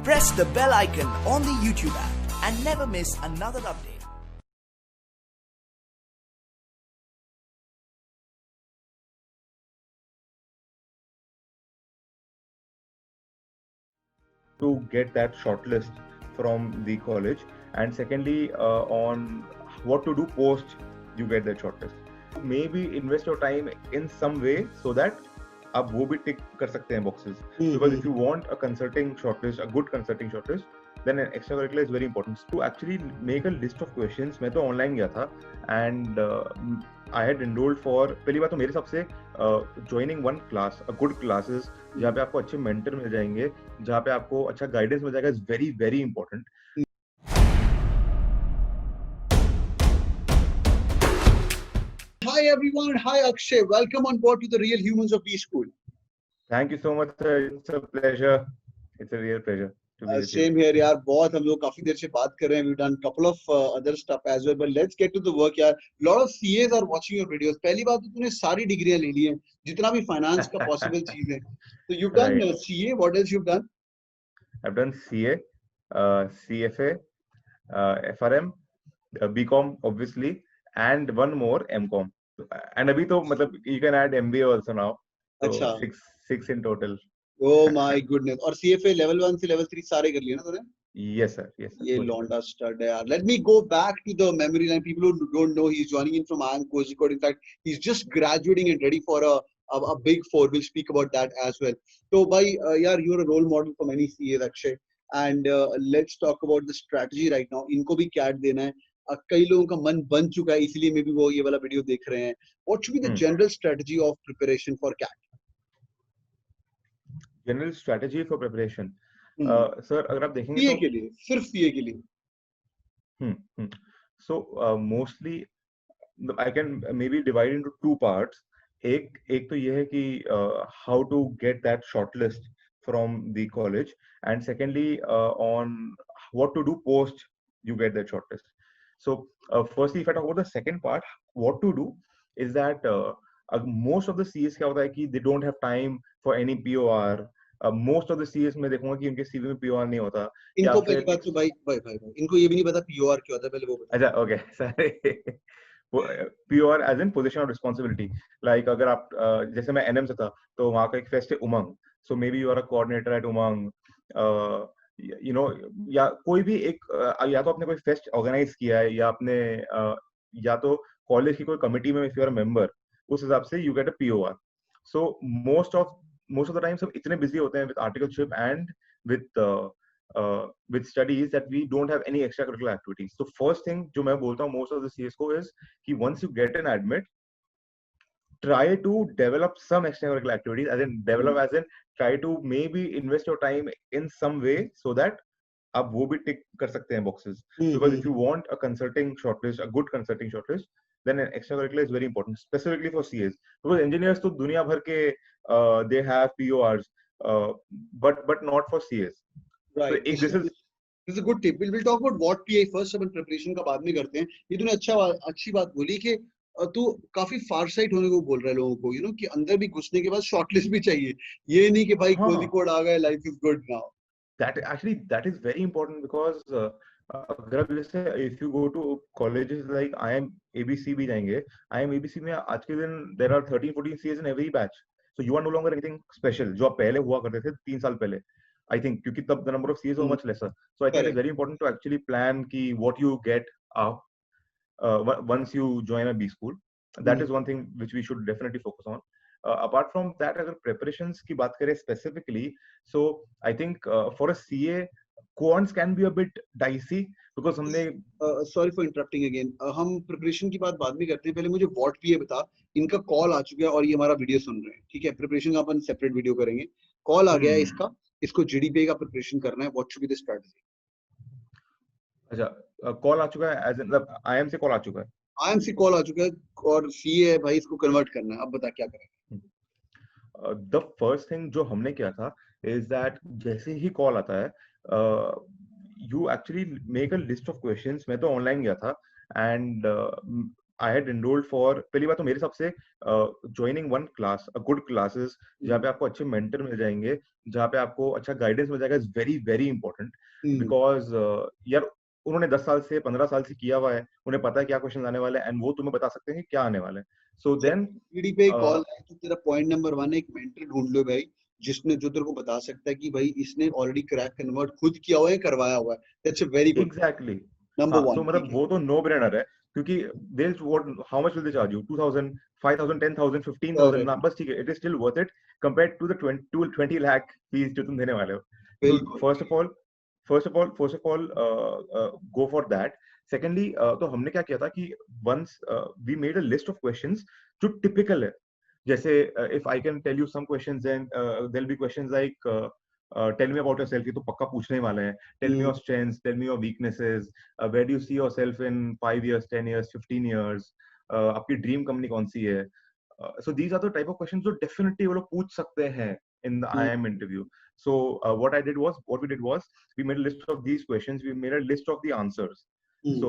Press the bell icon on the YouTube app and never miss another update. To get that shortlist from the college, and secondly on what to do post you get that shortlist. Maybe invest your time in some way so that आप वो भी tick कर सकते हैं boxes. Because if you want a consulting shortlist, a good consulting shortlist, then an extracurricular is very important. To actually make a list of questions, मैं तो online गया था and I had enrolled for, पहली बात तो मेरे हिसाब से joining one class, a good classes जहाँ पे आपको अच्छे mentor मिल जाएंगे, जहाँ पे आपको अच्छा guidance मिल जाएगा, is very very important. Hi everyone, hi Akshay. Welcome on board to the Real Humans of B-School. Thank you so much, sir. It's a pleasure. It's a real pleasure to be with you. Same here, यार. बहुत हम लोग काफी देर से बात कर रहे हैं. We've done couple of other stuff as well. But let's get to the work, यार. Lot of CAs are watching your videos. पहली बात तो तूने सारी डिग्रियां ले ली हैं, जितना भी finance का possible चीज है. So you've done Right. CA. What else you've done? I've done CA, CFA, FRM, BCom obviously, and one more MCom. And अभी तो मतलब you can add MBA also now. So अच्छा. six in total. Oh my goodness. और CFA level 1 से level 3 सारे कर लिए ना तूने? Yes sir. Yes sir. ये लौंडा स्टड है यार. Let me go back to the memory line. People who don't know, he's joining in from IIM Kozhikode. In fact, he's just graduating and ready for a big four. We'll speak about that as well. So, by yaar, you're a role model for many CAs, Akshay. And let's talk about the strategy right now. इनको भी CAT देना है. कई लोगों का मन बन चुका है, इसीलिए मे भी वो ये वाला वीडियो देख रहे हैं. What should be the general strategy of preparation for CAT? General strategy for preparation. Sir, अगर आप देखेंगे CA तो के लिए, सिर्फ CA के लिए. So mostly I can maybe divide into two parts. एक तो ये है कि how to get that shortlist from the college, and secondly on what to do post you get that shortlist. So firstly, if I talk about the second part, what to do is that most of the CAs क्या होता है कि they don't have time for any POR. Most of the CAs में देखूंगा कि उनके CV में POR नहीं होता. इनको पहली बात तो भाई इनको ये भी नहीं पता POR क्या होता है, पहले वो बता. अच्छा, okay, sorry. POR as in position of responsibility. Like अगर आप जैसे मैं NM से था तो वहाँ का एक फेस्ट है उमंग. So maybe you are a coordinator at Umang. You know, या कोई भी एक या तो आपने कोई फेस्ट ऑर्गेनाइज किया है या आपने या तो कॉलेज की कोई कमिटी में if you are a member, उस हिसाब से you get a POR. So most of the time सब इतने busy होते हैं with articleship and with studies that we don't have any extracurricular activities. So first thing जो मैं बोलता हूँ most of the CS को is कि once you get an admit, try to develop some extracurricular activities, as in try to maybe invest your time in some way so that आप वो भी tick कर सकते हैं boxes. Because if you want a consulting shortlist, a good consulting shortlist, then an extracurricular is very important, specifically for CAs. Because engineers तो दुनिया भर के they have PORs, but not for CAs. Right. So this is a good tip. We'll talk about what PA first, upon preparation का बाद में करते हैं. ये तूने अच्छी बात बोली कि तू काफी फार साइट होने को बोल रहा है लोगों को, you know, कि अंदर भी घुसने के बाद शॉर्टलिस्ट भी चाहिए. ये नहीं कि भाई कोझिकोड आ गए, life is good now. That is very important because अगर आप जैसे if you go to colleges like IIM ABC भी जाएंगे, IIM ABC में आज के दिन there are 13-14 CAs in every batch. So you are no longer anything special. जो आप पहले हुआ करते थे 3 साल पहले, I think, क्योंकि तब the number of CAs was much lesser. So I think it's very important to actually plan कि what you get out once you join a B school. That is one thing which we should definitely focus on. Apart from that, अगर preparations की बात करें specifically, so I think for a CA, quants can be a bit dicey because हमने sorry for interrupting again. हम preparation की बात बाद में करते हैं. पहले मुझे what PA बता. इनका कॉल आ चुका है और ये हमारा वीडियो सुन रहे हैं. ठीक है, प्रिपरेशन का अपन सेपरेट वीडियो करेंगे. कॉल आ गया है इसको GDPA का प्रिपरेशन करना है. What should be the strategy? अच्छा, कॉल आ चुका है, as in IIM से कॉल आ चुका है. IIM से कॉल आ चुका है और CA है भाई, इसको कन्वर्ट करना है. अब बता क्या करें. The first thing जो हमने किया था is that जैसे ही कॉल आता है, you actually make a list of questions. मैं तो ऑनलाइन गया था and I had enrolled for, पहली बात तो मेरे हिसाब से joining one class, a good classes जहाँ पे आपको अच्छे mentor मिल जाएंगे, जहाँ पे आपको अच्छा guidance मिल जाएगा, is very very important because यार उन्होंने 10 साल से 15 साल से किया हुआ है, उन्हें पता है क्या क्वेश्चन आने वाले हैं एंड वो तुम्हें बता सकते हैं कि क्या आने वाला है. सो देन पीडी पे कॉल है तो तेरा पॉइंट नंबर 1 एक मेंटर ढूंढ लो भाई, जिसने जो तेरे को बता सकता है कि भाई इसने ऑलरेडी क्रैक कन्वर्ट खुद किया हुआ है, करवाया हुआ है. That's a very good exactly. Number हाँ, 1. तो मतलब वो तो नो ब्रेनर है क्योंकि they what how much will they charge you 2000 5000 10000 15000 ना, बस ठीक है, it is still worth it compared to the 20 lakh fees जो तुम देने वाले हो. सो बिल्कुल. First of all go for that. Secondly तो हमने क्या किया था कि once we made a list of questions जो टिपिकल है. जैसे if I can tell you some questions and there will be questions like tell me about yourself, ये तो पक्का पूछने ही वाले हैं. Tell me your strengths, tell me your weaknesses, where do you see yourself in 5 years 10 years 15 years, आपकी dream company कौन सी है. So these are the type of questions जो definitely वो लोग पूछ सकते हैं in the IIM interview. So what we did was we made a list of these questions, we made a list of the answers. So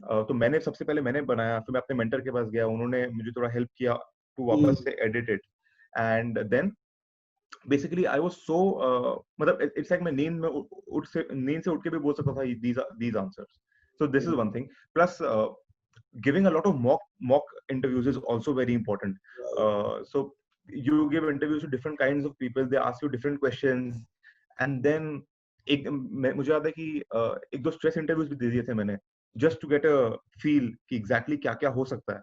तो मैंने सबसे पहले मैंने बनाया, फिर मैं अपने मेंटर के पास गया, उन्होंने मुझे थोड़ा हेल्प किया टू वापस से edit it. And then basically I was so मतलब इट्स लाइक मैं नींद से उठ के भी बोल सकता था these answers. So this is one thing. Plus giving a lot of mock interviews is also very important. So you give interviews to different kinds of people, they ask you different questions, and then मुझे याद है कि एक दो stress interviews भी दे दिए थे मैंने, just to get a feel कि एग्जैक्टली क्या क्या हो सकता है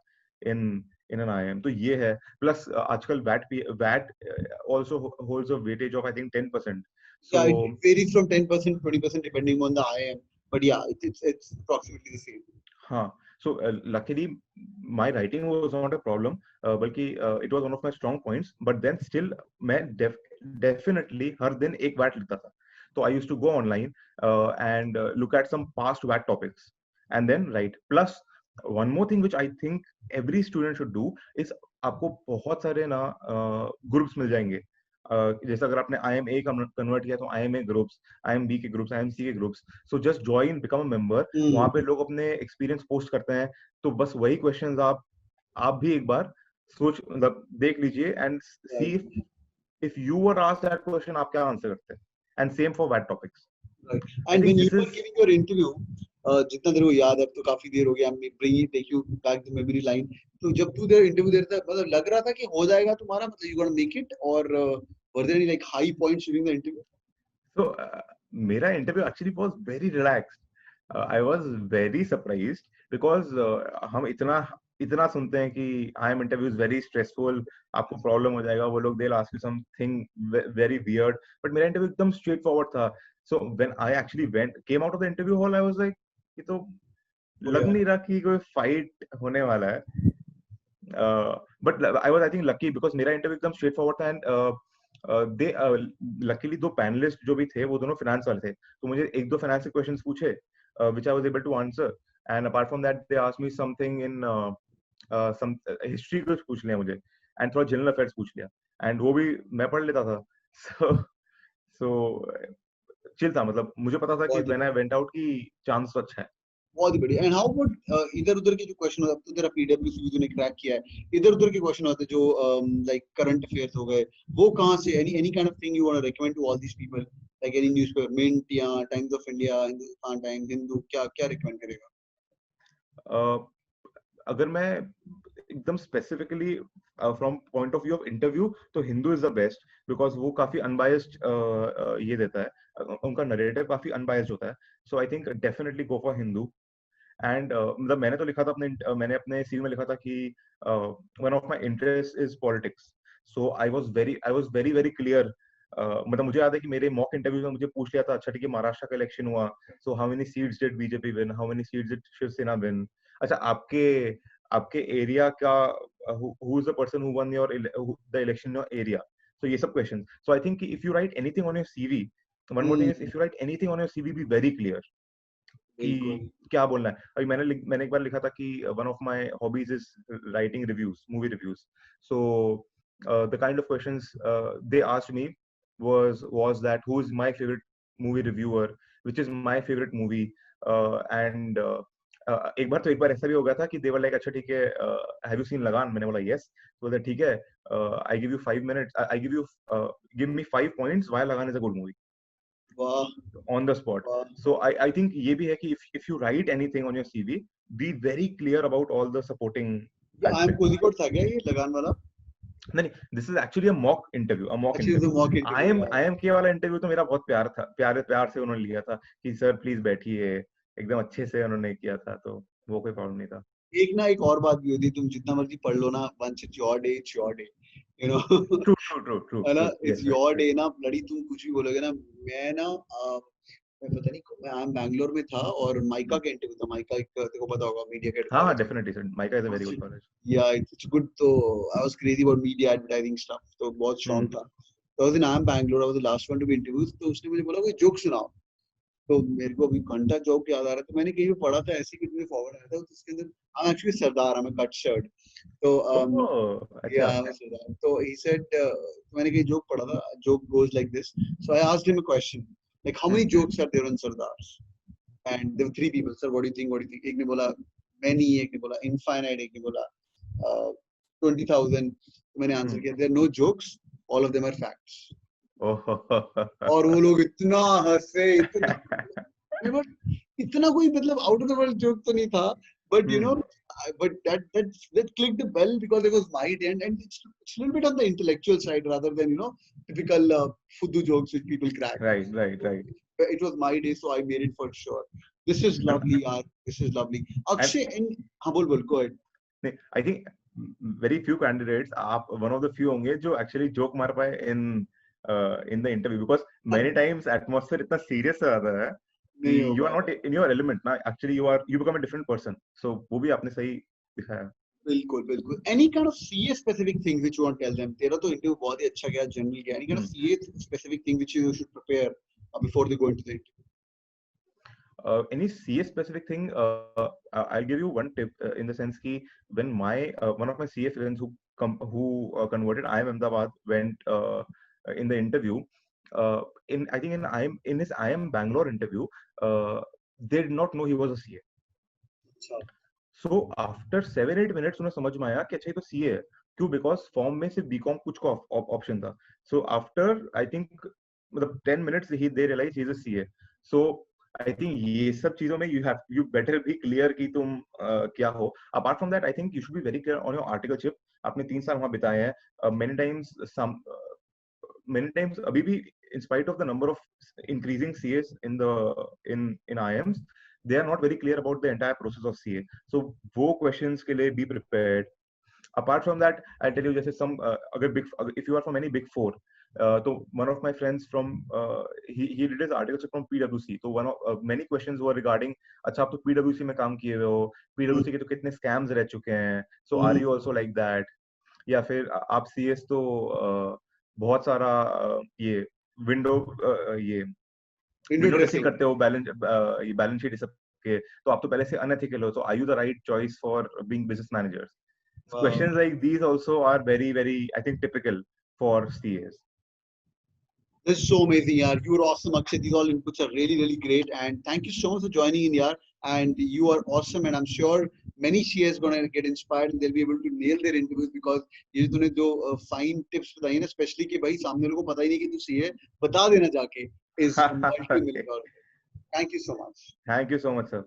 इन एन IIM. तो ये है. प्लस आजकल VAT also holds a weightage of I think 10%. So Yeah, it varies from 10% 20% depending on the IIM, but yeah, it's approximately the same. हाँ. So luckily my writing was not a problem, बल्कि it was one of my strong points, but then still मैं definitely हर दिन एक VAT लिखता था. So I used to go online and look at some past WAT topics and then write. Plus one more thing which I think every student should do is आपको बहुत सारे ना groups मिल जाएंगे. जैसे अगर आपने IIMA कन्वर्ट किया तो IIMA ग्रुप्स, IIMB के ग्रुप्स, IIMC के groups. So just join, become a member. वहां पे लोग अपने एक्सपीरियंस पोस्ट करते हैं. तो बस वही क्वेश्चंस आप भी एक बार सोच मतलब देख लीजिए and see if you were asked that question आप क्या आंसर करते हैं. And same for WAT topics. Right. I And think when you this were is giving your interview, जितना देर को याद है, अब तो काफी देर हो गया, take you back the memory line. तो जब तू देर इंटरव्यू दे रहा था, मतलब लग रहा था कि हो जाएगा तुम्हारा, मतलब you gonna make it, or were there any like high points during the interview? So मेरा interview actually was very relaxed. I was very surprised because हम इतना सुनते हैं कि IIM interview is very stressful, आपको प्रॉब्लम हो जाएगा, वो लोग they'll ask you something very weird, but मेरा इंटरव्यू एकदम straight forward था. So when I actually came out of the interview hall, I was like, ये तो लग नहीं रहा कि कोई फाइट होने वाला है. But I was I think lucky because मेरा इंटरव्यू एकदम straight forward था and they luckily दो पैनलिस्ट जो भी थे वो दोनों फाइनेंस वाले थे, तो मुझे एक दो फाइनेंस के क्वेश्चंस पूछे which I was able to answer, and apart from that they asked me something in some history कुछ पूछ लिया मुझे and थोड़ा जनरल अफेयर्स पूछ लिया and वो भी मैं पढ़ लेता था. so चिल था, मतलब मुझे पता था कि when I went out की चांस तो अच्छा है. बहुत ही बढ़िया. एंड हाउ अबाउट इधर उधर के जो क्वेश्चन होते हैं, अब तो तेरा PWC तूने क्रैक किया है, इधर उधर के क्वेश्चन होते हैं जो लाइक करंट अफेयर्स हो गए, वो कहाँ से, any kind of thing you want to recommend to all these people, like any newspaper, Mint या Times of India, Hindustan Times, Hindu, क्या क्या रिकमेंड करेगा? अगर मैं एकदम specifically from point of view of interview तो Hindu is the best because वो काफी अनबायस्ड ये देता है, उनका नरेटिव काफी अनबायस्ड होता है. So I think definitely go for Hindu. And मतलब मैंने तो लिखा था मैंने अपने सीवी में लिखा था कि one of my interest is politics. So I was very very clear. मतलब मुझे याद है कि मेरे मॉक इंटरव्यू में मुझे पूछ लिया था, अच्छा ठीक है महाराष्ट्र का इलेक्शन हुआ, so how many seats did BJP win, how many seats did Shiv Sena win. अच्छा आपके एरिया का who is the person who won the election in your area. So ये सब questions. So I think if you write anything on your CV, one more thing is if you write anything on your CV, be very clear कि क्या बोलना है. अभी मैंने एक बार लिखा था कि one of my hobbies is writing reviews, movie reviews. So the kind of questions they asked me was that who is my favorite movie reviewer, which is my favorite movie, and एक बार ऐसा भी हो गया था कि दे were like अच्छा ठीक है, हैव यू सीन लगान? मैंने बोला यस। तो बोले ठीक है, I give you 5 minutes, I give you give me 5 points why लगान इज अ गुड मूवी वाह on the spot. वाह। So I think ये भी है कि if you write anything on your CV, be very clear about all the supporting ये I am aspects. Kozhikode था क्या ये लगान वाला? नहीं, this is actually a mock interview, a mock अच्छा ये तो interview. मॉक इंटरव्यू है। IMK वाला इंटरव्यू तो मेरा बहुत प्यार से उन्होंने लिया था कि सर प्लीज बैठिए, एकदम अच्छे से उन्होंने किया था, तो वो कोई प्रॉब्लम नहीं था. एक और बात भी होती है, तुम जितना मर्जी पढ़ लो ना, once it's your day, it's your day, you know. True. है ना, Yes, it's right, your right. day ना, लड़ी तुम कुछ भी बोलोगे ना। मैं ना मैं पता नहीं, मैं बैंगलोर में था और माइका का इंटरव्यू था। माइका एक तेरे को पता होगा, मीडिया के हाँ, college. definitely sir. Micah is a very good college. Yeah it's good. तो I was crazy about media advertising stuff, तो बहुत स्ट्रांग था। तो उस दिन I am Bangalore, I was the last one to be interviews. तो उसने मुझे बोला कोई जोक सुनाओ। तो मेरे को अभी घंटा जोक याद आ रहा है, तो मैंने कहीं पे पढ़ा था ऐसे कि मुझे फॉरवर्ड आया था, तो उसके अंदर I am actually Sardar, I am cut shirt. तो Oh, या अच्छा. I am Sardar. तो ही सेड, मैंने कहीं जोक पढ़ा था, joke goes like this. So I asked him a question like how many jokes are there on Sardars, and there were three people. Sir what do you think? एक ने बोला many, एक ने बोला infinite, एक ने बोला 20,000। मैंने आंसर किया there no jokes, all of them are facts. और वो लोग इतना हंसे, इतना कोई मतलब out of the world joke तो नहीं था, but you know, but that clicked the bell because it was my day, and it's a little bit on the intellectual side rather than, you know, typical fuddu jokes which people crack. Right. It was my day, so I made it for sure. This is lovely, yaar. This is lovely. Akshay, and हाँ बोल go ahead. नहीं, I think very few candidates, आप one of the few होंगे जो actually joke मार पाए in the interview, because many times atmosphere इतना serious रहता है कि you are not in your element ना, actually you become a different person. So वो भी आपने सही दिखाया. बिल्कुल। Any kind of CA specific things which you want to tell them? तेरा तो interview बहुत ही अच्छा गया, general गया. Any kind of CA specific thing which you should prepare before they go into the interview? Any CA specific thing, I'll give you one tip in the sense ki when my one of my CA friends who converted IIM Ahmedabad went in the interview, I think in his IIM Bangalore interview, they did not know he was a CA. So after 7-8 minutes उन्हें समझ में आया कि अच्छा ये तो CA है. क्यों? Because फॉर्म में सिर्फ BCom कुछ का ऑप्शन था. So after I think मतलब 10 minutes they realized he is a CA. So I think ये सब चीजों में you better be clear कि तुम क्या हो. Apart from that, I think you should be very clear on your articleship. आपने 3 साल वहाँ बिताए हैं. Many times अभी भी in spite of the number of increasing CAs in IIMs, they are not very clear about the entire process of CA. So वो questions के लिए be prepared. Apart from that, I'll tell you जैसे if you are from any big four, so one of my friends from he did his articles from PwC. So many questions were regarding अच्छा आप तो PwC में काम किए हुए हो, PwC के तो कितने scams रह चुके हैं, so are you also like that? या फिर आप CS तो बहुत सारा ये विंडो ड्रेसिंग करते हो, बैलेंस शीट सब के, तो आप तो पहले से अनएथिकल हो, so are you the right choice for being business managers? Questions like these also are very, very, I think, typical for CAs. This is so amazing, yaar. You are awesome, Akshay. These all inputs are really, really great. And thank you so much for joining in, yaar. And you are awesome. And I'm sure many CAs going to get inspired and they'll be able to nail their interviews because ये तूने जो fine tips बताई ना, especially कि भाई सामने लोगों को पता ही नहीं कि तू CA, बता देना जाके, is multi-million. Thank you so much. Thank you so much, sir.